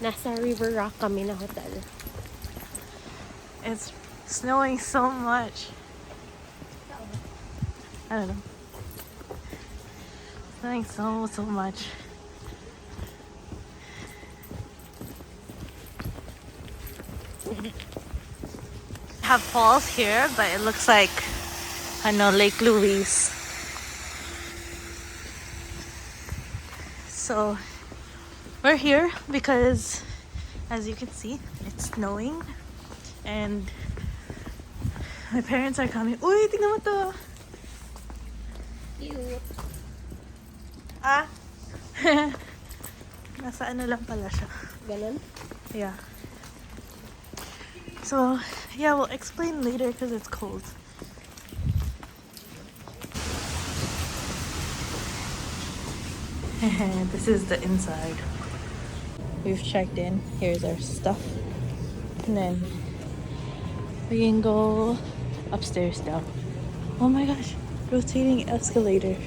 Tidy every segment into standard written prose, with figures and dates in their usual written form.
Nasa River Rock kami na hotel. It's snowing so much. I don't know. Snowing so much. Have falls here, but it looks like I know Lake Louise. So we're here because, as you can see, it's snowing and my parents are coming. Uy, tingnan mo to. Cute. Ah. Nasa ano lang pala siya. Ganon? Yeah. So, yeah, we'll explain later because it's cold. This is the inside. We've checked in. Here's our stuff. And then we can go upstairs now. Oh my gosh, rotating escalator.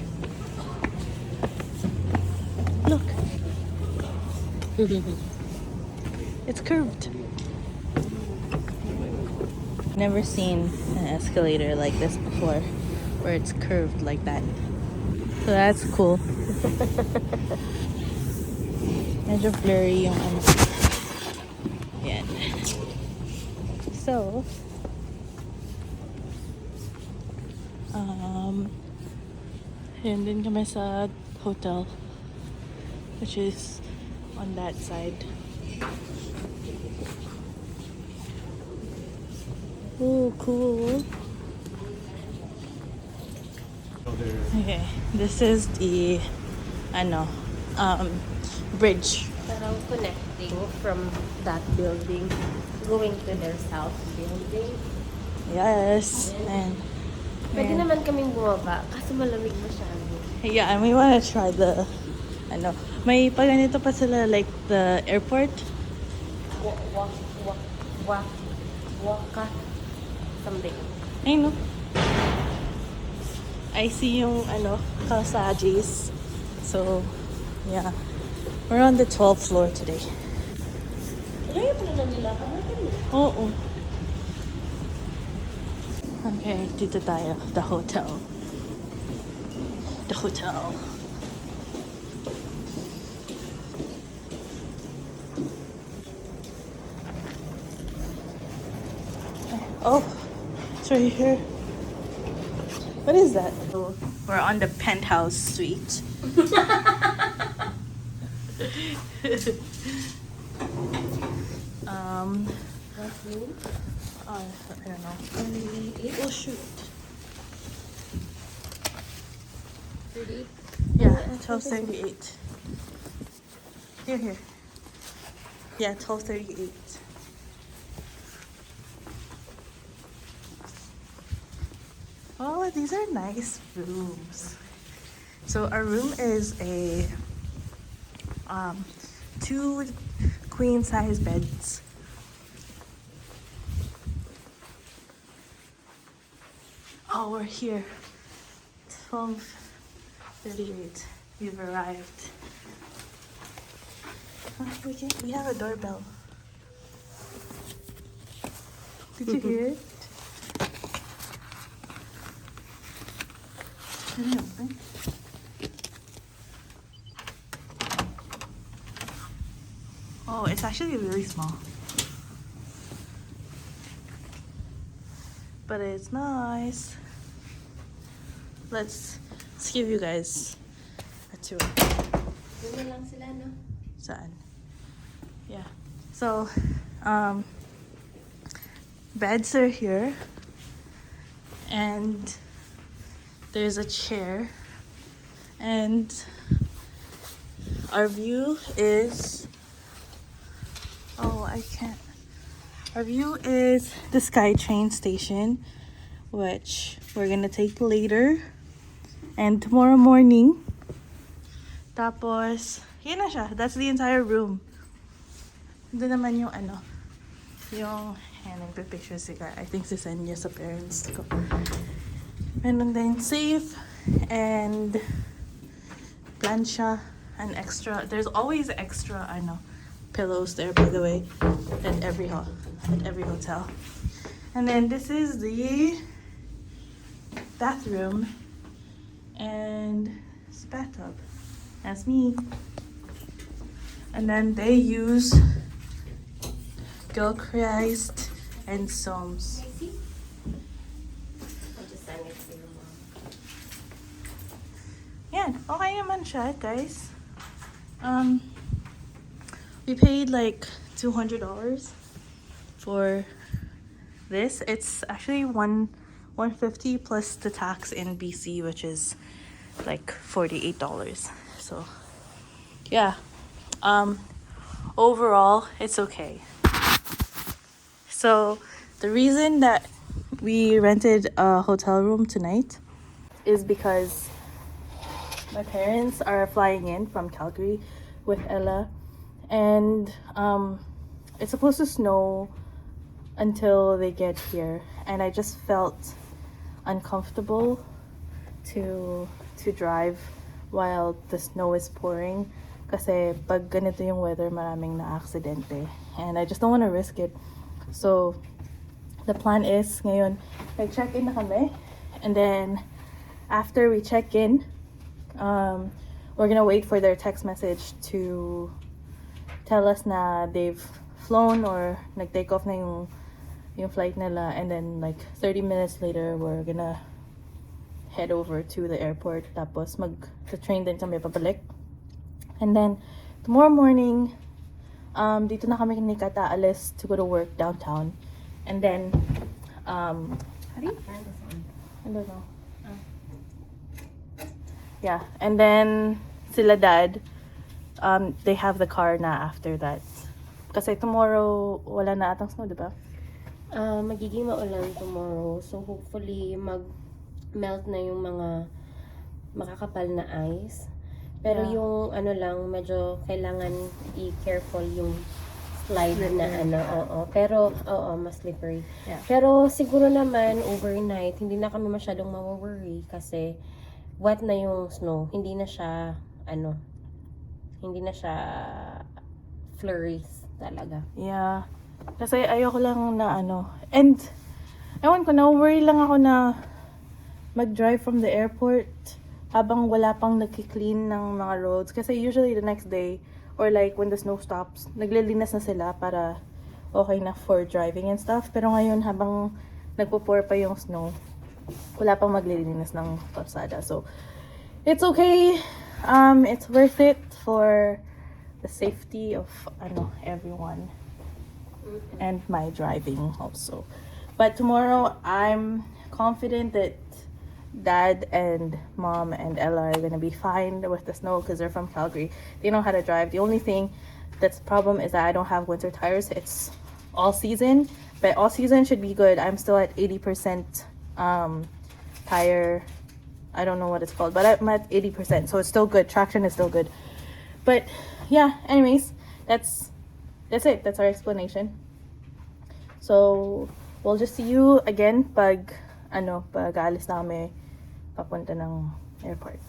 Look. It's curved. Never seen an escalator like this before, where it's curved like that. So that's cool. Medyo blurry yung ano. Yan. So, yun din kami sa hotel, which is on that side. Oh, cool. Okay, this is the bridge. Parang connecting from that building going to their south building. Yes, and Pwede naman kaming bumaba kasi malamig masyado. yeah, and we want to try the may pa ganito pa sila like the airport. Waka. Something. I know. I see yung calçadas. So, yeah. We're on the 12th floor today. Layo pala na nila. Oo. Okay, dito tayo. The hotel. The hotel. Oh, it's right here. What is that? Oh, we're on the penthouse suite. I don't know. 38? Oh shoot. 38? Yeah, 1238. Here. Yeah, 1238. Oh, these are nice rooms. So our room is a 2 queen size beds. Oh, we're here. 12:38. We've arrived. We have a doorbell. Did you hear it? Can I open? Oh, it's actually really small. But it's nice. Let's give you guys a tour. Doon na lang sila, no? Saan? Yeah. So, beds are here. And there's a chair. And our view is... Oh, I can't. Our view is the SkyTrain station, which we're gonna take later. And tomorrow morning. Tapos, yun na siya. That's the entire room. Doon naman yung nagpipicture si Ka. I think si send niya sa parents ko. Meron din safe. and plancha, and extra. There's always extra, I know, pillows there, by the way, at every hotel. And then this is the bathroom and this bathtub. That's me. And then they use Gilchrist and Soms. Yeah, okay naman siya, guys. We paid like $200 for this. It's actually $150 plus the tax in BC, which is like $48. So yeah, overall it's okay. So the reason that we rented a hotel room tonight is because my parents are flying in from Calgary with Ella, and it's supposed to snow until they get here, and I just felt uncomfortable to drive while the snow is pouring, kasi pag ganito yung weather, maraming na-aksidente, and I just don't want to risk it. So the plan is ngayon nag-check-in na kami, and then after we check in, we're gonna wait for their text message to tell us na they've flown or nag-take off na yung flight nila, and then like 30 minutes later we're gonna head over to the airport, tapos mag-train din kami pabalik. And then tomorrow morning, dito na kami ni Kata alis to go to work downtown. And then how do you turn this on? I don't know. Yeah, and then sila dad, they have the car na after that. Kasi tomorrow wala na atang snow, diba? Magiging maulan tomorrow. So hopefully mag-melt na yung mga makakapal na ice. Pero Yeah. yung ano lang, medyo kailangan i-careful yung slide na ano. Oo. Pero mas slippery. Yeah. Pero siguro naman overnight hindi na kami masyadong ma-worry kasi wet na yung snow. Hindi na siya flurries talaga. Yeah. Kasi ayoko lang na and ewan ko, na-worry lang ako na mag-drive from the airport habang wala pang nagki-clean ng mga roads. Kasi usually the next day, or like when the snow stops, naglilinas na sila para okay na for driving and stuff. Pero ngayon habang nagpo-pour pa yung snow, wala pang maglilinis ng kalsada. So it's okay. It's worth it for the safety of everyone and my driving also. But tomorrow I'm confident that Dad and Mom and Ella are gonna be fine with the snow because they're from Calgary. They know how to drive. The only thing that's a problem is that I don't have winter tires. It's all season, but all season should be good. I'm still at 80% tire. I don't know what it's called, but I'm at 80%, so it's still good. Traction is still good. But yeah, anyways, that's it. That's our explanation. So we'll just see you again pag alis na kami papunta ng airport.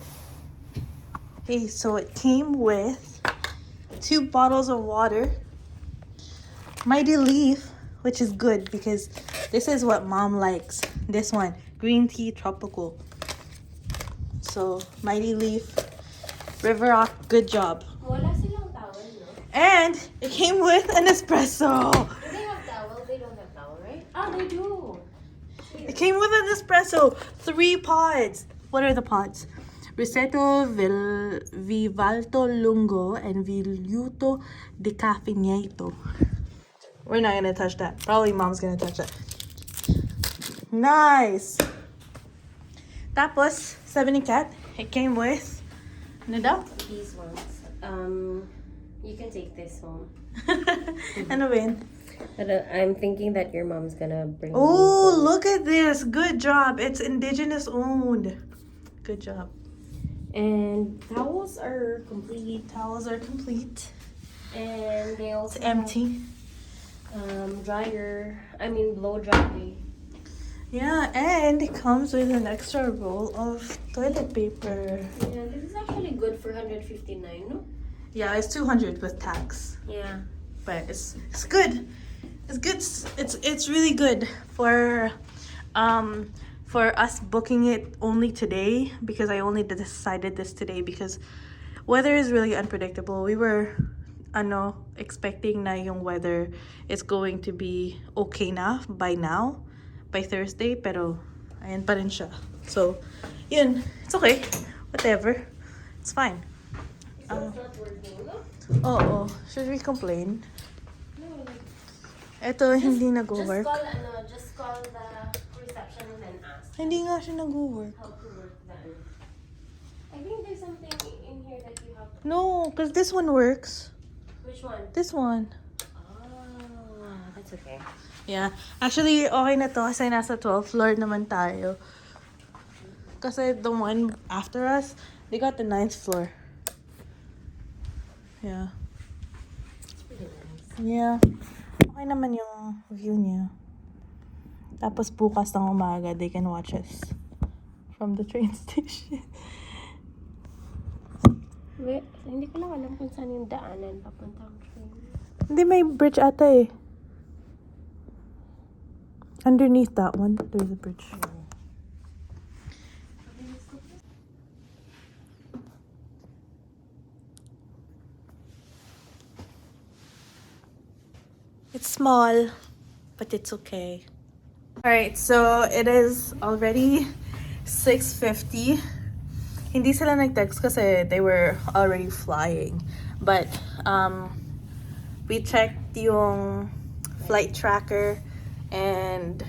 Okay, so it came with 2 bottles of water, Mighty Leaf, which is good because this is what Mom likes. This one, green tea tropical. So Mighty Leaf, River Rock, good job. Wala silang towel, no? And it came with an espresso. Do they have towel? They don't have towel, right? Ah, they do. It came with an espresso. 3 pods. What are the pods? Risetto, Vivalto Lungo, and Villuto Decaffeinato. We're not gonna touch that. Probably Mom's gonna touch that. Nice. Tapos, 70 cat. It came with These ones. You can take this home. Ano ba? But I'm thinking that your mom's gonna bring. Oh, look at this. Good job. It's indigenous owned. Good job. And towels are complete. Towels are complete. And they also It's empty. have, dryer. I mean blow dry. Yeah, and it comes with an extra roll of toilet paper. Yeah, this is actually good for 159, no? Yeah, it's 200 with tax. Yeah. But it's good. It's good. It's really good for us booking it only today, because I only decided this today because weather is really unpredictable. We were expecting na yung weather is going to be okay na by now, by Thursday, pero ayan pa rin siya. So, yun. It's okay. Whatever. It's fine. It's not working, no? Oo. Should we complain? No, like, Ito, hindi nag-work. Just call the reception and then ask Hindi nga siya nag-work. how to work that. I think there's something in here that you have to... No, because this one works. Which one? This one. Oh, that's okay. Yeah. Actually, okay na to kasi nasa 12th floor naman tayo. Kasi the one after us, they got the 9th floor. Yeah. It's pretty nice. Yeah. Okay naman yung view niya. Tapos bukas ng umaga, they can watch us from the train station. Wait, hindi ko lang alam kung saan yung daanan papuntang train. Hindi, may bridge ata eh. Underneath that one, there's a bridge. It's small, but it's okay. Alright, so it is already 6:50. Hindi sila nag-text kasi they were already flying. But we checked yung flight tracker and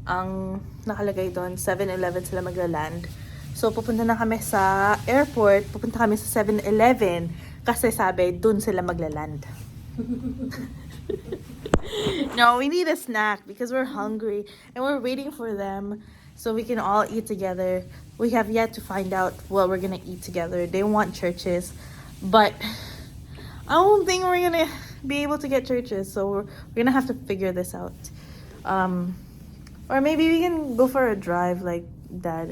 ang nakalagay doon, 7-Eleven sila magla-land. So pupunta na kami sa airport, pupunta kami sa 7-Eleven kasi sabi doon sila magla-land. No, we need a snack because we're hungry and we're waiting for them so we can all eat together. We have yet to find out what we're gonna eat together. They want churches, but I don't think we're gonna be able to get churches, so we're gonna have to figure this out. Or maybe we can go for a drive like that,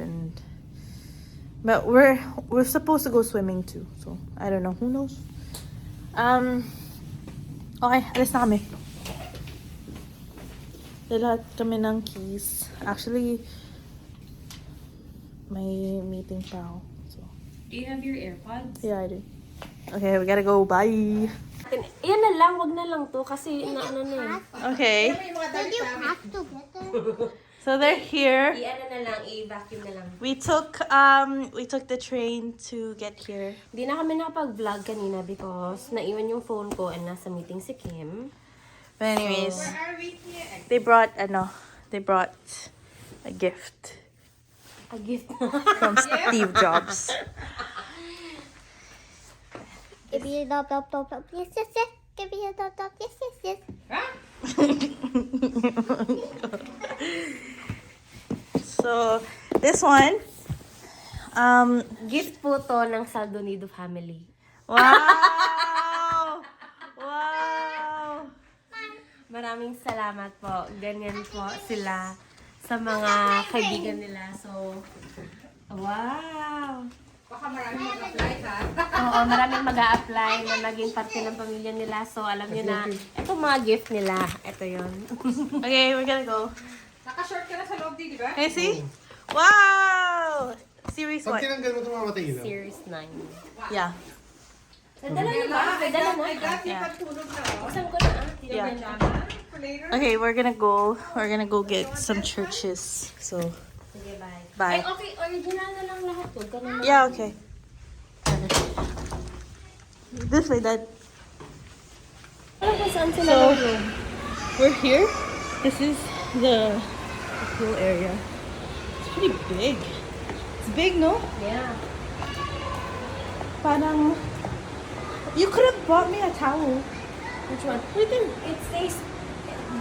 but we're supposed to go swimming too, so I don't know. Who knows? Okay, alis na kami. Lahat kami ng keys. Actually, may meeting pa ako. So. Do you have your AirPods? Yeah, I do. Okay, we gotta go. Bye. Yan na lang, wag na lang to kasi ano na eh. Okay. Did you have to get there? So they're here. I-ano na lang, i-vacuum na lang. We took the train to get here. Hindi na kami nakapag-vlog kanina because naiwan yung phone ko and nasa meeting si Kim. But anyways, they brought a gift A gift. from Steve Jobs. Give me a dop, yes, yes, yes. Give me a dop, yes, yes, yes. So this one, Gift po to ng Saldo Nido family. wow, wow. Maraming salamat po. Ganyan po sila sa mga kaibigan nila. So, wow! Baka maraming mag-apply ha. Oo, maraming mag-a-apply na naging parte ng pamilya nila. So, alam nyo na, ito mga gift nila. Ito yon. Okay, we're gonna go. Naka-short ka na sa loob di ba? Hey, see? Wow! Series Pag 1. tinanggal mo ito, mamatay ilaw. Series 9. Yeah. Nadala niyo ba? Nadala na? I got you Yeah. pagtulog na oh. Saan ko na? Yeah. For later. Okay, we're gonna go get some churches. So, Sige, bye. bye. Ay, okay. Original na lang lahat po. Ganun na. Yeah, okay. This way, Dad. Alam ko saan sila So, nag-room. we're here. This is the pool area. It's pretty big. It's big, no? Yeah. Parang, you could have bought me a towel. Which one? Right there. It stays,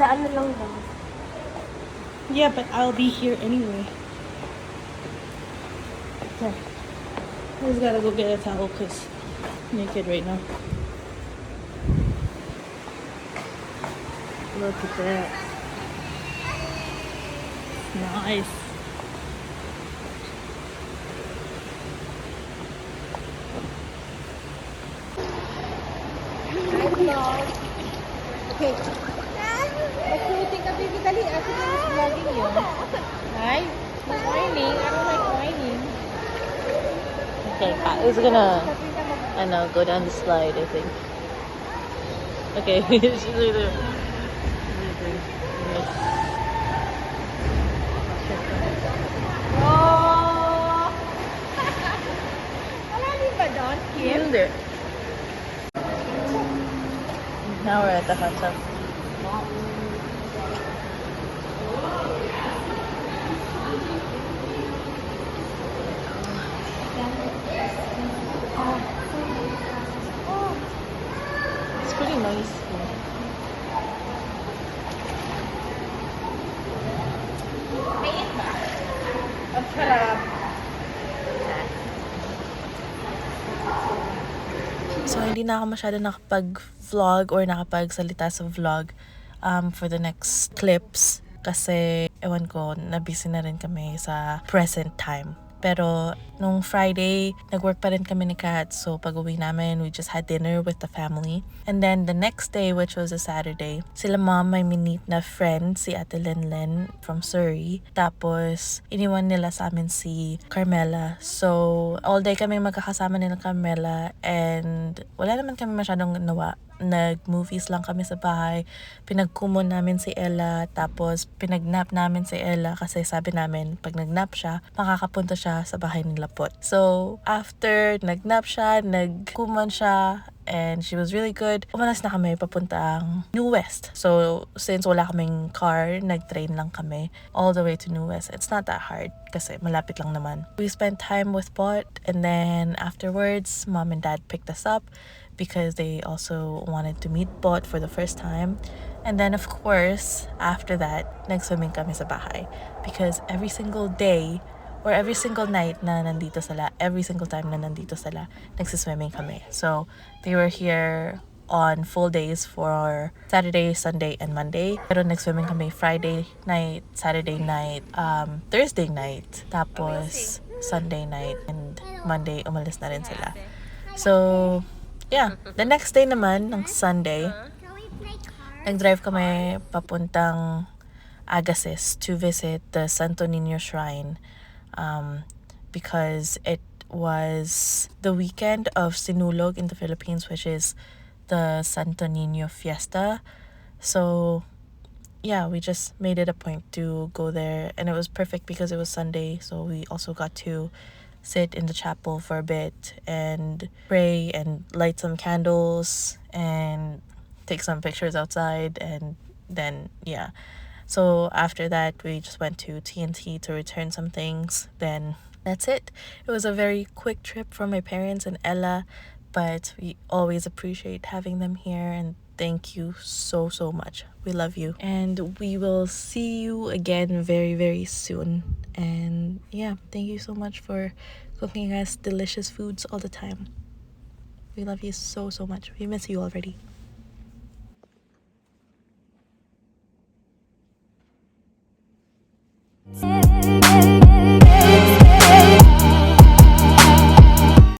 daan na lang daw. Yeah, but I'll be here anyway. Okay. I just gotta go get a towel because I'm naked right now. Look at that. Nice. Okay. Mag-shooting ka, baby. Dali. Ako na mas vlogging yun. Hi. Good morning. I don't like whining. Okay, Kat is gonna, I know, go down the slide, I think. Okay, she's really. Yes. Oh! Wala din ba doon, Kim? Hindi. Now we're at the hot tub. It's pretty nice. Ang sarap. So, hindi na ako masyado nakapag-vlog or nakapagsalita sa vlog for the next clips. Kasi, ewan ko, nabusy na rin kami sa present time. Pero, nung Friday, nag-work pa rin kami ni Kat. So, pag-uwi namin, we just had dinner with the family. And then, the next day, which was a Saturday, sila mom may minit na friend, si Ate Lenlen from Surrey. Tapos, iniwan nila sa amin si Carmela. So, all day kami magkakasama nila Carmela. And, wala naman kami masyadong nawa. Nag-movies lang kami sa bahay. Pinagkumon namin si Ella. Tapos, pinagnap namin si Ella kasi sabi namin, pag nagnap siya, makakapunta siya sa bahay nila Pot. So, after nagnap siya, nagkumon siya, and she was really good, umalas na kami papuntang New West. So, since wala kaming car, nag-train lang kami all the way to New West. It's not that hard kasi malapit lang naman. We spent time with Pot, and then afterwards, mom and dad picked us up because they also wanted to meet Pot for the first time. And then, of course, after that, nag-swimming kami sa bahay. Because every single day, or every single night na nandito sila, every single time na nandito sila, nagsiswimming kami. So, they were here on full days for Saturday, Sunday, and Monday. Pero nag-swimming kami Friday night, Saturday night, Thursday night, tapos Sunday night, and Monday, umalis na rin sila. So, yeah. The next day naman, ng Sunday, nag-drive kami papuntang Agassiz to visit the Santo Niño Shrine. Because it was the weekend of Sinulog in the Philippines, which is the Santo Niño Fiesta. So, yeah, we just made it a point to go there. And it was perfect because it was Sunday. So we also got to sit in the chapel for a bit and pray and light some candles and take some pictures outside. And then, yeah. So after that, we just went to TNT to return some things. Then that's it. It was a very quick trip for my parents and Ella, but we always appreciate having them here, and thank you so, so much. We love you. And we will see you again very, very soon. And yeah, thank you so much for cooking us delicious foods all the time. We love you so, so much. We miss you already.